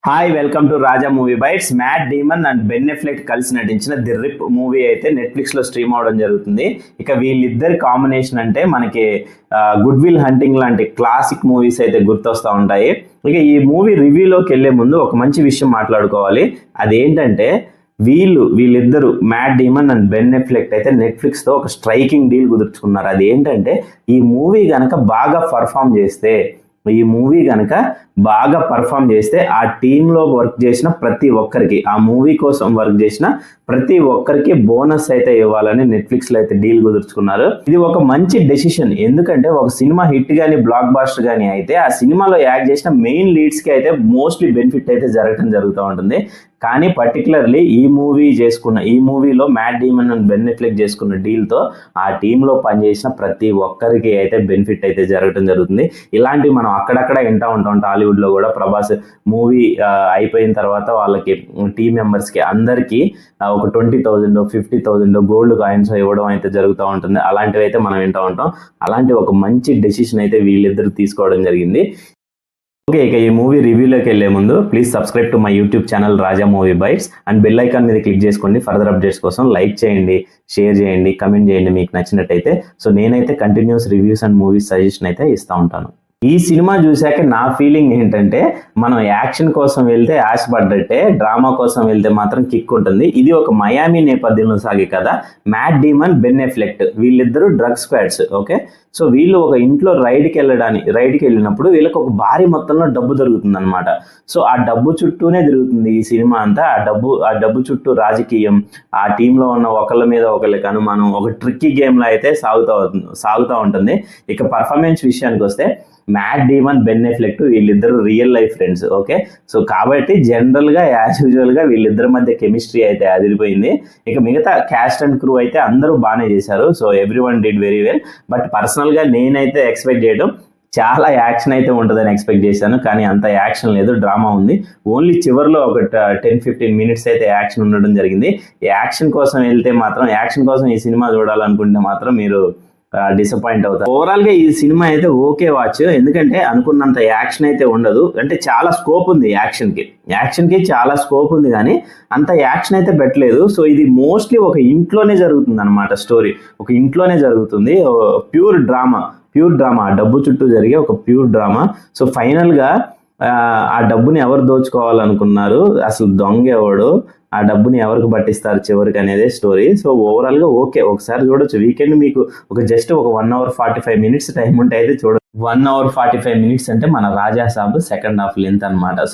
Hi welcome to Raja movie bytes. Matt Damon and Ben Affleck కలిసి నటించిన the Rip movie అయితే Netflix లో stream అవడం జరుగుతుంది. ఇక వీళ్ళిద్దరి కాంబినేషన్ అంటే మనకి గుడ్ విల్ హంటింగ్ లాంటి క్లాసిక్ మూవీస్ అయితే గుర్తొస్తూ ఉంటాయి. ఇక ఈ మూవీ రివ్యూలోకి వెళ్లే ముందు ఒక మంచి విషయం మాట్లాడుకోవాలి. అదేంటంటే వీళ్ళిద్దరు mat Damon and Ben Affleck అయితే నెట్ఫ్లిక్స్ తో ఒక స్ట్రైకింగ్ డీల్ కుదుర్చుకున్నారు. అదేంటంటే ఈ మూవీ గనక బాగా పర్ఫామ్ చేస్తే ఆ టీంలో వర్క్ చేసిన ప్రతి ఒక్కరికి, ఆ మూవీ కోసం వర్క్ చేసిన ప్రతి ఒక్కరికి బోనస్ అయితే ఇవ్వాలని నెట్ఫ్లిక్స్ లో అయితే డీల్ కుదుర్చుకున్నారు. ఇది ఒక మంచి డెసిషన్. ఎందుకంటే ఒక సినిమా హిట్ గానీ బ్లాక్ బాస్టర్ గానీ అయితే ఆ సినిమాలో యాక్ట్ చేసిన మెయిన్ లీడ్స్ కి అయితే మోస్ట్లీ బెనిఫిట్ అయితే జరుగుతూ ఉంటుంది. కానీ పర్టికులర్లీ ఈ మూవీలో mat Damon and Ben Affleck చేసుకున్న డీల్తో ఆ టీంలో పనిచేసిన ప్రతి ఒక్కరికి అయితే బెనిఫిట్ అయితే జరగడం జరుగుతుంది. ఇలాంటివి మనం అక్కడక్కడ వింటూ ఉంటాం. టాలీవుడ్లో కూడా ప్రభాస్ మూవీ అయిపోయిన తర్వాత వాళ్ళకి టీం మెంబర్స్కి అందరికీ ఒక 20,000 50,000 గోల్డ్ కాయిన్స్ ఇవ్వడం అయితే జరుగుతూ ఉంటుంది. అలాంటివి అయితే మనం వింటూ ఉంటాం. అలాంటి ఒక మంచి డెసిషన్ అయితే వీళ్ళిద్దరు తీసుకోవడం జరిగింది. ఓకే, ఇక ఈ మూవీ రివ్యూలోకి వెళ్లే ముందు please subscribe to my YouTube channel Raja movie bites and bell icon మీద క్లిక్ చేసుకోండి. ఫర్దర్ అప్డేట్స్ కోసం లైక్ చేయండి, షేర్ చేయండి, కమెంట్ చేయండి మీకు నచ్చినట్టయితే. సో నేనైతే continues reviews and movies suggestion అయితే ఇస్తూ ఉంటాను. ఈ సినిమా చూశాక నా ఫీలింగ్ ఏంటంటే, మనం యాక్షన్ కోసం వెళ్తే ఆశపడ్డట్టే, డ్రామా కోసం వెళ్తే మాత్రం కిక్ ఉంటుంది. ఇది ఒక మయామి నేపథ్యంలో సాగే కదా. మ్యాట్ డీమన్, బెన్ ఎఫ్లెక్ వీళ్ళిద్దరూ డ్రగ్ స్క్వాడ్స్. ఓకే, సో వీళ్ళు ఒక ఇంట్లో రైడ్కి వెళ్ళినప్పుడు వీళ్ళకి ఒక భారీ మొత్తంలో డబ్బు దొరుకుతుంది అనమాట. సో ఆ డబ్బు చుట్టూనే తిరుగుతుంది ఈ సినిమా అంతా. ఆ డబ్బు చుట్టూ రాజకీయం, ఆ టీంలో ఉన్న ఒకళ్ళ మీద ఒకళ్ళకి అనుమానం, ఒక ట్రిక్కీ గేమ్లో అయితే సాగుతూ ఉంటుంది. ఇక పర్ఫార్మెన్స్ విషయానికి వస్తే మ్యాట్ డీమన్, బెన్ ఎఫ్లెక్ వీళ్ళిద్దరు real life friends. Okay, so కాబట్టి జనరల్గా యాజ్ యూజువల్గా వీళ్ళిద్దరి మధ్య కెమిస్ట్రీ అయితే అదిరిపోయింది. ఇక మిగతా క్యాస్ట్ అండ్ క్రూ అయితే అందరూ బాగానే చేశారు. So every one did very well. But పర్సనల్గా నేనైతే ఎక్స్పెక్ట్ చేయడం చాలా యాక్షన్ అయితే ఉంటుందని ఎక్స్పెక్ట్ చేశాను. కానీ అంత యాక్షన్ లేదు, డ్రామా ఉంది. ఓన్లీ చివరిలో ఒక 10-15 మినిట్స్ అయితే యాక్షన్ ఉండడం జరిగింది. యాక్షన్ కోసం ఈ సినిమా చూడాలనుకుంటే మాత్రం మీరు డిసప్పాయింట్ అవుతారు. ఓవరాల్ గా ఈ సినిమా అయితే ఓకే వాచ్. ఎందుకంటే అనుకున్నంత యాక్షన్ అయితే ఉండదు. అంటే చాలా స్కోప్ ఉంది యాక్షన్ కి చాలా స్కోప్ ఉంది, కానీ అంత యాక్షన్ అయితే పెట్టలేదు. సో ఇది మోస్ట్లీ ఒక ఇంట్లోనే జరుగుతుంది అనమాట. స్టోరీ ఒక ఇంట్లోనే జరుగుతుంది. ప్యూర్ డ్రామా డబ్బు చుట్టూ జరిగే ఒక ప్యూర్ డ్రామా. సో ఫైనల్ గా ఆ డబ్బుని ఎవరు దోచుకోవాలనుకున్నారు, అసలు దొంగ ఎవడు, ఆ డబ్బుని ఎవరికి పట్టిస్తారు చివరికి అనేది స్టోరీ. సో ఓవరాల్ గా ఓకే, ఒకసారి చూడొచ్చు. వీకెండ్ మీకు జస్ట్ ఒక 1 hour 45 minutes టైం ఉంటే అయితే చూడొచ్చు. 1 hour 45 minutes అంటే మన రాజా సాబ్ సెకండ్ హాఫ్ లెంత్ అనమాట.